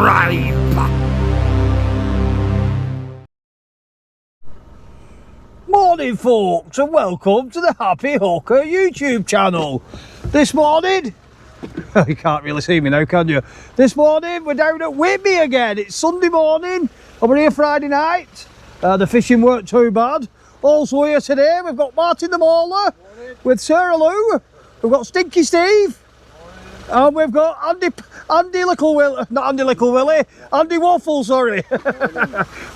subscribe. Morning folks, and welcome to the Happy Hooker YouTube channel. This morning, you can't really see me now, can you? This morning we're down at Whitby again. It's Sunday morning and we're here Friday night. The fishing weren't too bad. Also here today we've got Martin the Mauler with Sarah Lou. We've got Stinky Steve. And we've got Andy Waffle, sorry.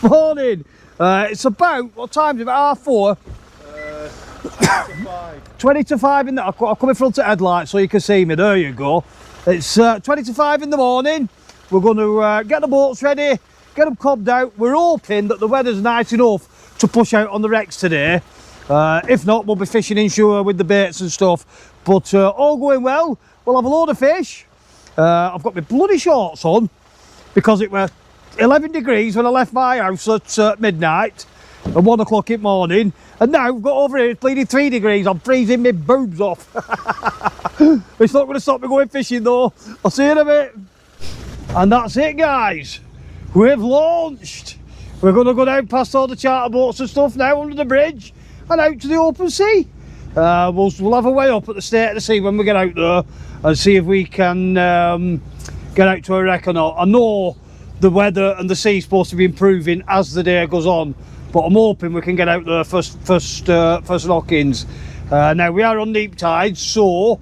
Morning. It's about, what time is it? About 4:30? 20 to 5 in the, I'll come in front of the headlight so you can see me. There you go. It's 20 to 5 in the morning. We're going to get the boats ready, get them cobbed out. We're hoping that the weather's nice enough to push out on the wrecks today. If not, we'll be fishing inshore with the baits and stuff. But all going well, we'll have a load of fish. I've got my bloody shorts on because it was 11 degrees when I left my house at midnight at 1 o'clock in the morning, and now we've got over here, it's bleeding 3 degrees. I'm freezing my boobs off. It's not going to stop me going fishing though. I'll see you in a bit. And that's it, guys. We've launched. We're going to go down past all the charter boats and stuff now under the bridge and out to the open sea. We'll have a way up at the state of the sea when we get out there and see if we can get out to a wreck or not. I know the weather and the sea is supposed to be improving as the day goes on, but I'm hoping we can get out there first knockings. Now we are on neap tide, so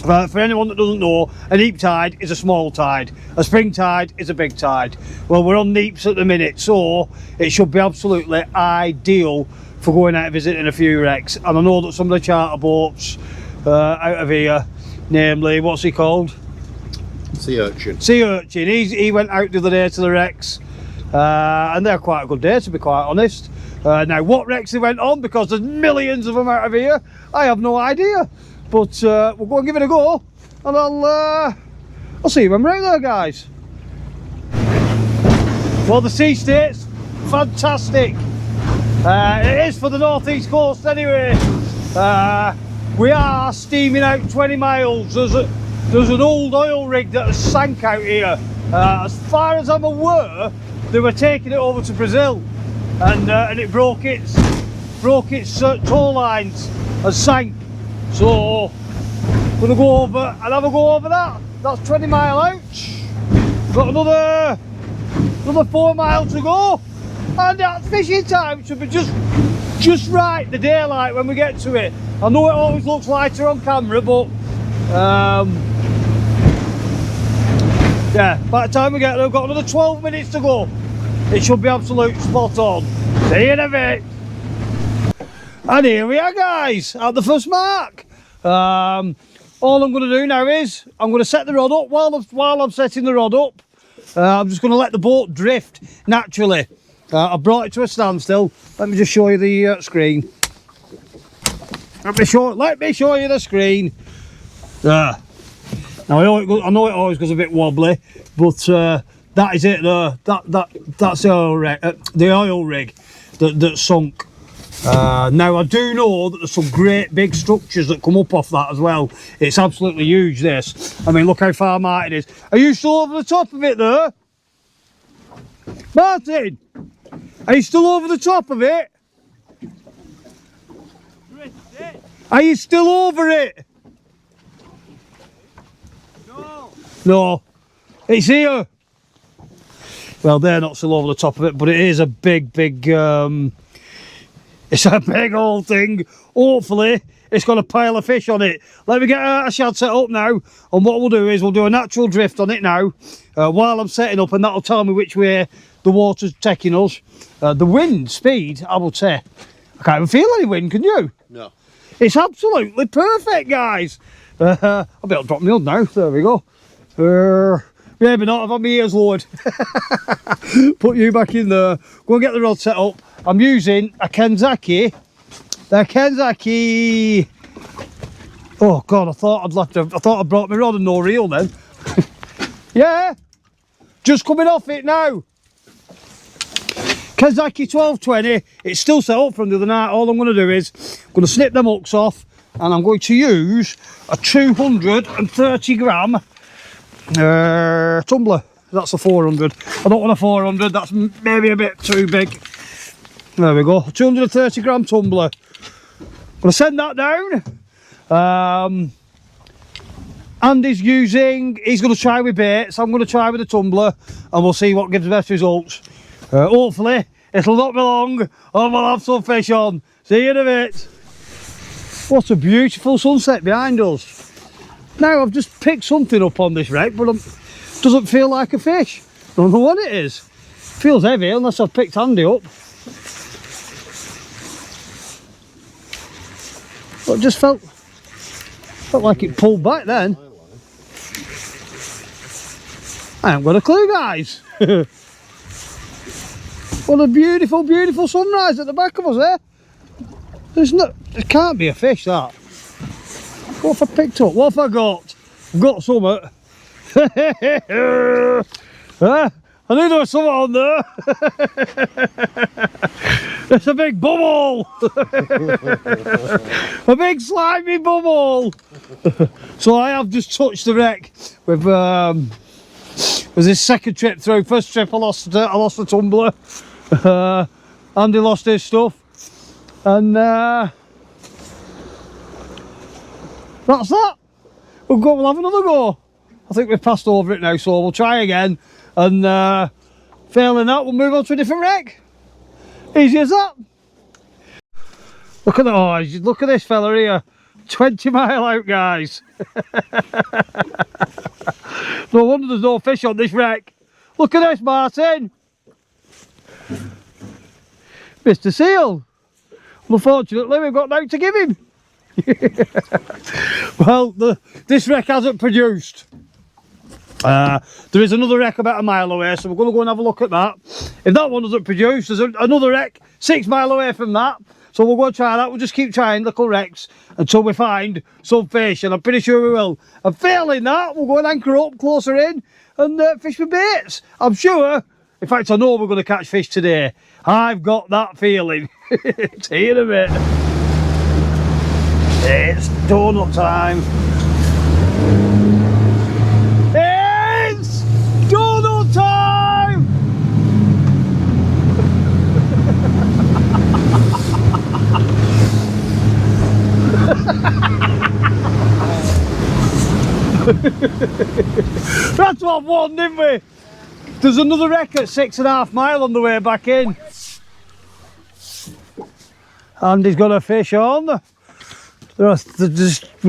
for anyone that doesn't know, a neap tide is a small tide, a spring tide is a big tide. Well, we're on neaps at the minute, so it should be absolutely ideal for going out and visiting a few wrecks. And I know that some of the charter boats out of here, namely, what's he called? Sea Urchin. Sea Urchin. He went out the other day to the wrecks, and they're quite a good day, to be quite honest. Now, what wrecks he went on, because there's millions of them out of here, I have no idea. But we'll go and give it a go, and I'll see you when we're out there, guys. Well, the sea state's fantastic. It is for the northeast coast anyway. We are steaming out 20 miles. There's an old oil rig that has sank out here. As far as I'm aware, they were taking it over to Brazil, and it broke its tow lines and sank. So I'm gonna go over and have a go over that. That's 20 mile out. Got another 4 miles to go, and that fishing time should be just right, the daylight when we get to it. I know it always looks lighter on camera, but yeah, by the time we get there, we've got another 12 minutes to go. It should be absolute spot on. See you in a bit. And here we are, guys, at the first mark. All I'm going to do now is I'm going to set the rod up. While I'm setting the rod up, I'm just going to let the boat drift naturally. I've brought it to a standstill. Let me just show you the screen. Let me show you the screen. There. Now I know it always goes a bit wobbly, but that is it there. That's the oil rig that sunk. Now I do know that there's some great big structures that come up off that as well. It's absolutely huge, this. I mean, look how far Martin is. Are you still over the top of it there? Martin, are you still over the top of it? Are you still over it? No, it's here. Well, they're not still over the top of it, but it is a big it's a big old thing. Hopefully it's got a pile of fish on it. Let me get a shad set up now, and what we'll do is we'll do a natural drift on it now while I'm setting up, and that'll tell me which way the water's taking us. The wind speed, I would say, I can't even feel any wind, can you? No. It's absolutely perfect, guys. I'll be able to drop my hood now. There we go. Maybe not, I've had my ears lowered. Put you back in there. Go and get the rod set up. I'm using a Kenzaki. The Kenzaki. Oh God, I thought I'd brought my rod and no reel then. Yeah, just coming off it now. Kenzaki 1220. It's still set up from the other night. All I'm going to do is I'm going to snip them hooks off, and I'm going to use a 230 gram tumbler. That's a 400. I don't want a 400, that's maybe a bit too big. There we go, 230 gram tumbler. Gonna send that down. Andy's going to try with baits, I'm going to try with the tumbler, and we'll see what gives the best results. Hopefully, it'll not be long, and we'll have some fish on. See you in a bit. What a beautiful sunset behind us. Now, I've just picked something up on this wreck, but it doesn't feel like a fish. I don't know what it is. Feels heavy, unless I've picked Andy up. But it just felt like it pulled back then. I haven't got a clue, guys. What a beautiful, beautiful sunrise at the back of us there. There can't be a fish, that. What have I picked up? What have I got? I've got something. I knew there was something on there. It's a big bubble. A big slimy bubble. So I have just touched the wreck with this second trip through. First trip I lost the tumbler. Andy lost his stuff, and that's that. We'll have another go. I think we've passed over it now, so we'll try again, and failing that, we'll move on to a different wreck. Easy as that. Look at that! Oh, look at this fella here. 20 mile out, guys. No wonder there's no fish on this wreck. Look at this, Martin. Mr. Seal. Unfortunately, we've got nothing to give him. Well, this wreck hasn't produced. There is another wreck about a mile away, so we're going to go and have a look at that. If that one doesn't produce, there's another wreck 6 mile away from that, so we'll go and try that. We'll just keep trying little wrecks until we find some fish, and I'm pretty sure we will. And failing that, we'll go and anchor up closer in and fish with baits. I'm sure, in fact I know we're going to catch fish today. I've got that feeling. See you in a bit. It's donut time. It's donut time! That's what I won, didn't we? There's another wreck at 6.5 mile on the way back in. And he's got a fish on. We're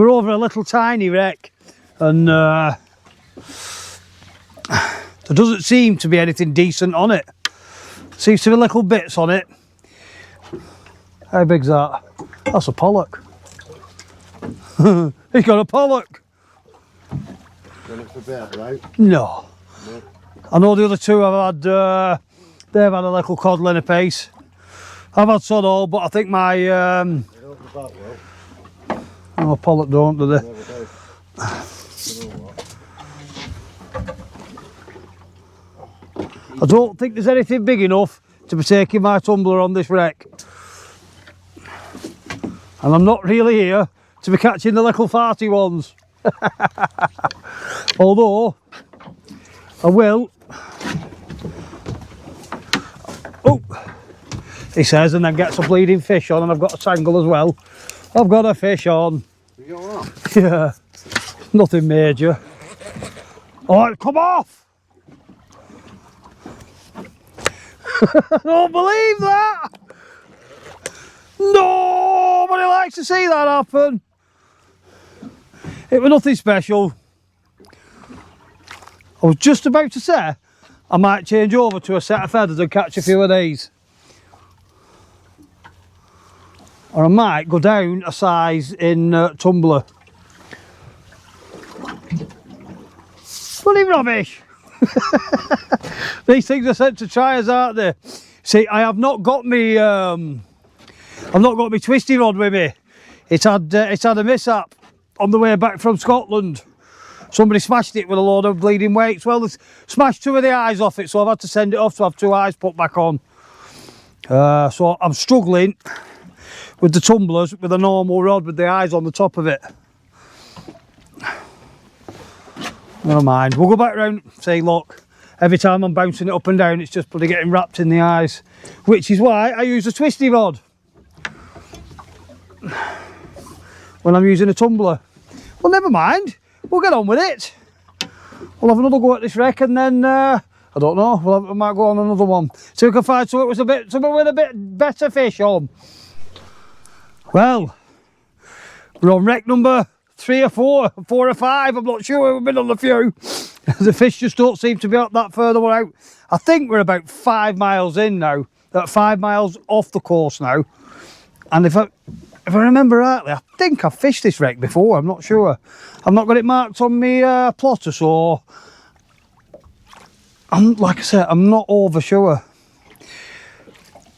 over a little tiny wreck, and there doesn't seem to be anything decent on it. Seems to be little bits on it. How big's that? That's a pollock. He's got a pollock. Done it for bait, right? No. I know the other two I've had, they've had a little cod in a piece. I've had sod all, but I think my They don't do that well. oh, pollock don't, do they? Never do. You know what? I don't think there's anything big enough to be taking my tumbler on this wreck. And I'm not really here to be catching the little farty ones. Although, I will. Oh, he says, and then gets a bleeding fish on, and I've got a tangle as well. I've got a fish on. You got one? Yeah, nothing major. Oh, come off! I don't believe that! Nobody likes to see that happen. It was nothing special. I was just about to say I might change over to a set of feathers and catch a few of these. Or I might go down a size in tumbler. Bloody rubbish! These things are sent to triers, aren't they? See, I have not got me I've not got my twisty rod with me. It's had a mishap on the way back from Scotland. Somebody smashed it with a load of bleeding weights. Well, they smashed 2 of the eyes off it, so I've had to send it off to have 2 eyes put back on. So I'm struggling with the tumblers with a normal rod with the eyes on the top of it. Never mind. We'll go back round and say, look, every time I'm bouncing it up and down, it's just bloody getting wrapped in the eyes, which is why I use a twisty rod when I'm using a tumbler. Well, never mind, we'll get on with it. We'll have another go at this wreck, and then I don't know, we might go on another one, so we can find something with a bit better fish on. Well, we're on wreck number 3 or 4 or 5, I'm not sure, we've been on a few. The fish just don't seem to be up that further one out. I think we're about 5 miles in now, 5 miles off the course now. And if I remember rightly, I think I've fished this wreck before, I'm not sure. I've not got it marked on my plotter, so like I said, I'm not over sure.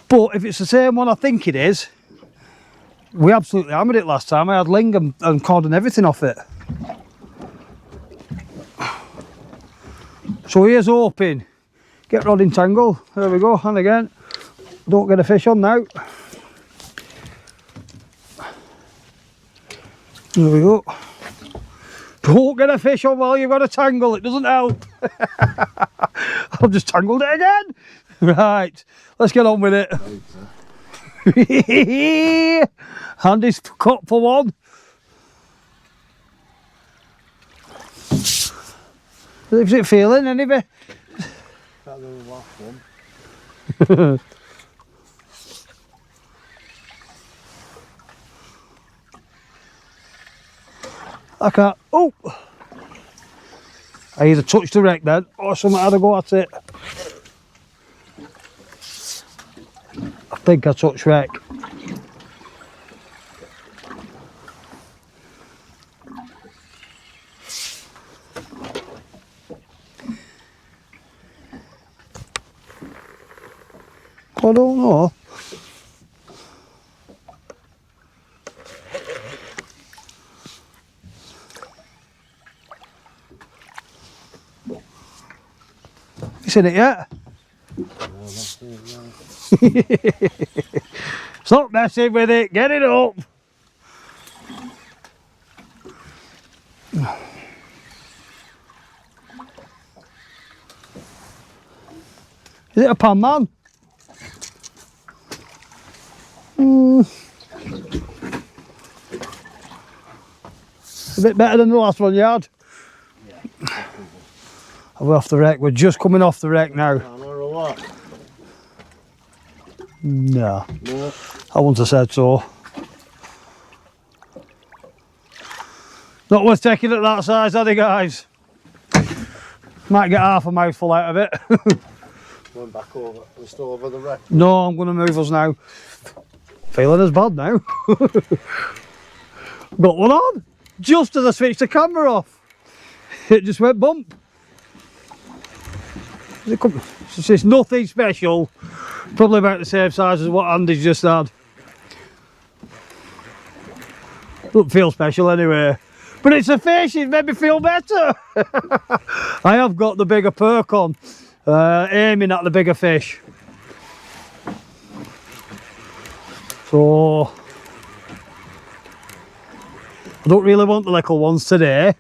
But if it's the same one I think it is, we absolutely hammered it last time. I had ling and cod and everything off it. So here's hoping. Get rod in tangle. There we go, and again. Don't get a fish on now. There we go. Don't get a fish on while you've got a tangle, it doesn't help. I've just tangled it again. Right, let's get on with it. Handy's cut for one. Is it feeling any bit? That was the last one. I can't. Oh! I either touched the wreck then, or someone had a go at it. I think I touched wreck. I don't know. You seen it yet? No, that's it, yeah. Stop messing with it, get it up. Is it a pan man? A bit better than the last one you had. Yeah. We're off the wreck, we're just coming off the wreck now. No, No. I wouldn't have said so. Not worth taking at that size, are they, guys? Might get half a mouthful out of it. Going back over, we're still over the wreck. No, I'm going to move us now. Feeling as bad now. Got one on, just as I switched the camera off. It just went bump. It's nothing special. Probably about the same size as what Andy's just had. Doesn't feel special anyway. But it's a fish, it made me feel better. I have got the bigger perk on, aiming at the bigger fish. So, I don't really want the little ones today,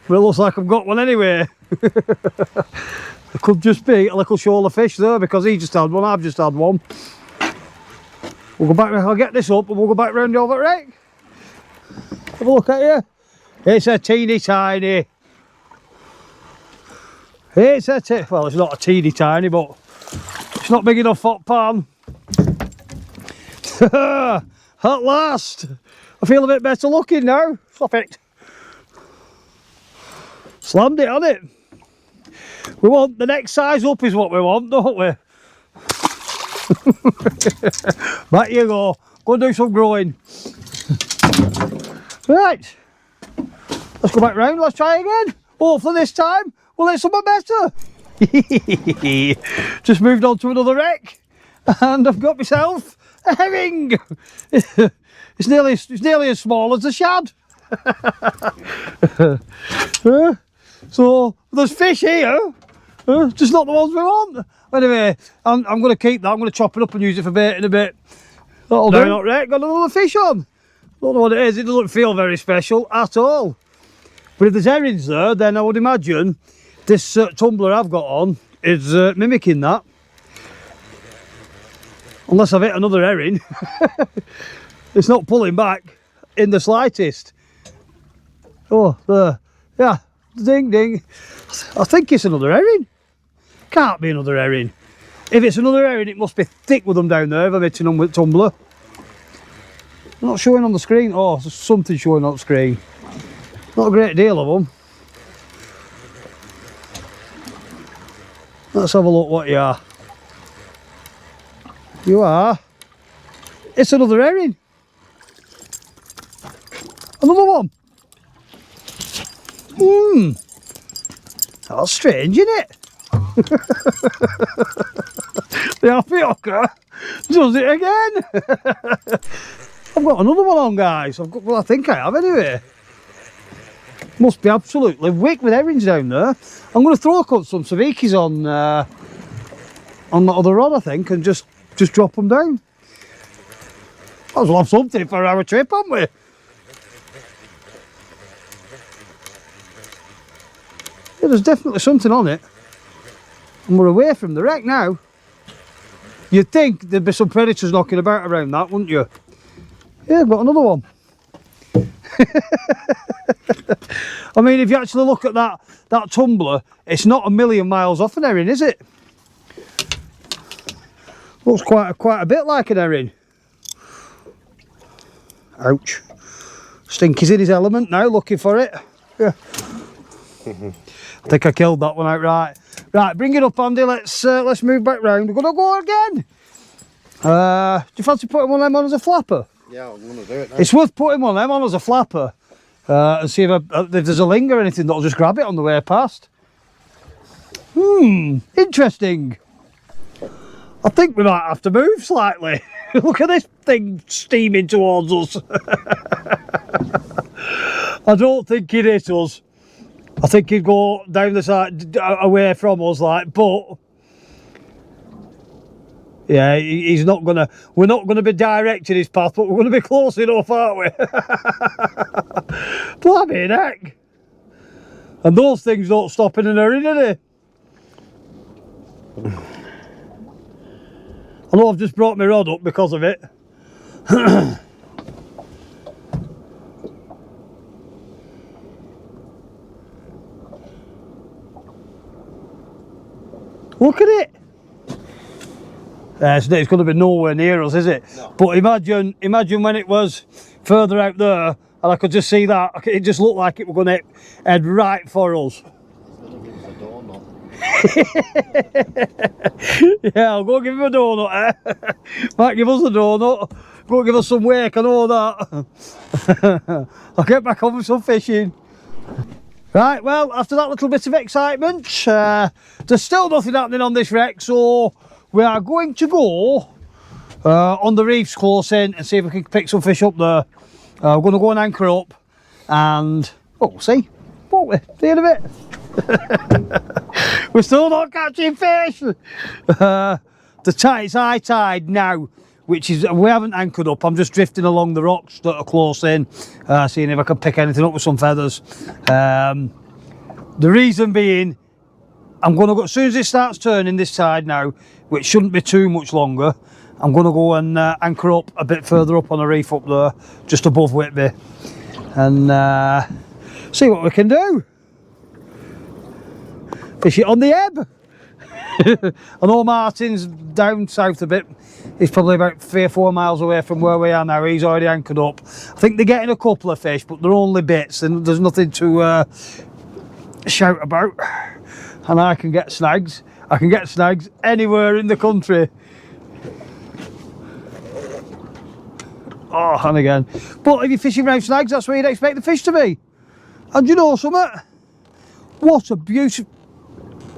but it looks like I've got one anyway. It could just be a little shoal of fish there because he just had one, I've just had one. We'll go back, I'll get this up and we'll go back round the other wreck. Have a look at you. It's a teeny tiny. It's a well, it's not a teeny tiny, but it's not big enough for pan. At last, I feel a bit better looking now. Stop it. Slammed it on it. We want the next size up is what we want, don't we? Back you go. Go and do some growing. Right. Let's go back round, let's try again. Hopefully this time we'll hit something better. Just moved on to another wreck and I've got myself a herring. It's nearly as small as a shad. So there's fish here, just not the ones we want. Anyway, I'm going to keep that, I'm going to chop it up and use it for bait in a bit. That'll do. Not wreck, got another fish on. Don't know what it is, it doesn't feel very special at all. But if there's herrings there, then I would imagine this tumbler I've got on is mimicking that. Unless I've hit another herring. It's not pulling back in the slightest. Oh, there. Yeah, ding ding. I think it's another herring. Can't be another herring. If it's another herring, it must be thick with them down there if I'm hitting them with tumbler. Not showing on the screen. Oh, there's something showing on the screen. Not a great deal of them. Let's have a look what you are. You are. It's another herring. Another one. That's strange, isn't it? The happy hooker does it again. I've got another one on, guys. Well, I think I have anyway. Must be absolutely wick with herrings down there. I'm going to throw some sabikis on that other rod, I think, and just drop them down. Might as well have something for our trip, haven't we? Yeah, there's definitely something on it. And we're away from the wreck now. You'd think there'd be some predators knocking about around that, wouldn't you? Yeah, I've got another one. I mean, if you actually look at that tumbler, it's not a million miles off an herring, is it? Looks quite a bit like an herring. Ouch. Stinky's in his element now, looking for it. Yeah. I think I killed that one outright. Right, bring it up, Andy. Let's move back round. We're gonna go again. Do you fancy putting one of them on as a flapper? Yeah, I'm gonna do it now. It's worth putting one of them on as a flapper and see if there's a ling or anything that'll just grab it on the way past. Interesting. I think we might have to move slightly. Look at this thing steaming towards us. I don't think he'd hit us. I think he'd go down the side away from us, like, but yeah, he's not gonna. We're not gonna be directing his path, but we're gonna be close enough, aren't we? Blimey heck! And those things don't stop in a hurry, do they? I know I've just brought my rod up because of it. Look at it. It's going to be nowhere near us, is it? No. But imagine when it was further out there and I could just see that. It just looked like it was going to head right for us. Yeah, I'll go give him a donut, eh? Might give us a donut. Go give us some wake, I know that. I'll get back on with some fishing. Right, well, after that little bit of excitement, there's still nothing happening on this wreck, so we are going to go on the reefs close in and see if we can pick some fish up there. We're going to go and anchor up and, oh, we'll see, won't we? See you in a bit. We're still not catching fish. It's high tide now, which is, we haven't anchored up. I'm just drifting along the rocks that are close in, seeing if I can pick anything up with some feathers. The reason being, I'm going to go, as soon as it starts turning this side now, which shouldn't be too much longer, I'm going to go and anchor up a bit further up on a reef up there, just above Whitby, and see what we can do. Fish it on the ebb. I know Martin's down south a bit. He's probably about 3 or 4 miles away from where we are now. He's already anchored up. I think they're getting a couple of fish, but they're only bits and there's nothing to shout about. And I can get snags. I can get snags anywhere in the country. Oh, and again. But if you're fishing around snags, that's where you'd expect the fish to be. And you know something? What a beautiful...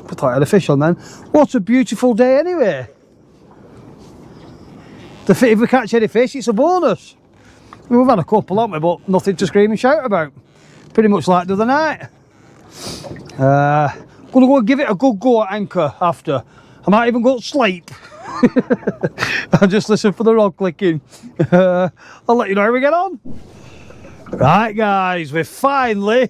I thought I had a fish on then. What a beautiful day anyway. If we catch any fish, it's a bonus. I mean, we've had a couple, haven't we, but nothing to scream and shout about. Pretty much like the other night. I'm going to go and give it a good go at anchor after. I might even go to sleep. I'll just listen for the rod clicking. I'll let you know how we get on. Right guys, we've finally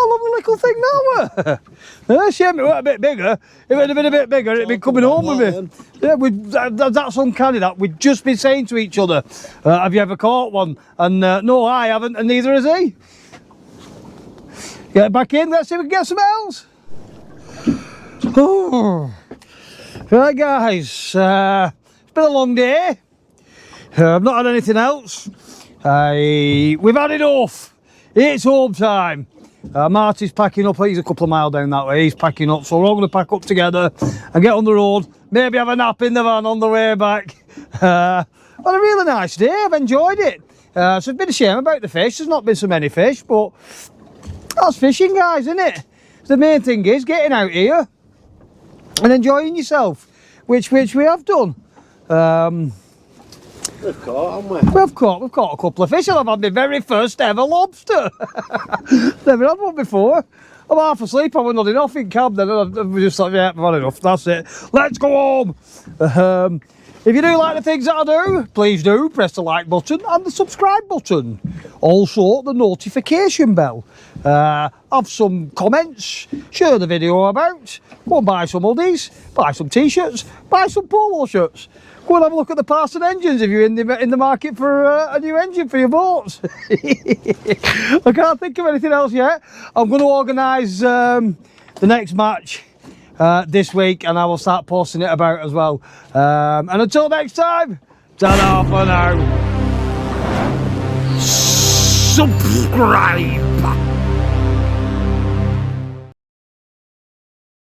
What a lovely little thing that were. Shame it weren't a bit bigger. If it had been a bit bigger, it'd be coming home with me. Yeah, that's uncanny that. We'd just been saying to each other, have you ever caught one? And no, I haven't, and neither has he. Get back in, let's see if we can get some else. Oh. Right guys, it's been a long day. I've not had anything else. We've had enough. It's home time. Marty's packing up. He's a couple of miles down that way. He's packing up, so we're all going to pack up together and get on the road. Maybe have a nap in the van on the way back. Had a really nice day. I've enjoyed it. So it's been a shame about the fish. There's not been so many fish, but that's fishing, guys, isn't it? The main thing is getting out here and enjoying yourself, which we have done. We've caught, haven't we? We've caught a couple of fish, and I've had my very first ever lobster. Never had one before. I'm half asleep, I was nodding off in cab then, and I was just like, yeah, I've had enough, that's it. Let's go home. If you do like the things that I do, please do press the like button and the subscribe button. Also the notification bell. Have some comments, share the video about, go and buy some hoodies, buy some t-shirts, buy some polo shirts. Go and have a look at the parts and engines if you're in the market for a new engine for your boats. I can't think of anything else yet. I'm going to organise the next match this week, and I will start posting it about as well. And until next time, ta-da for now. Subscribe.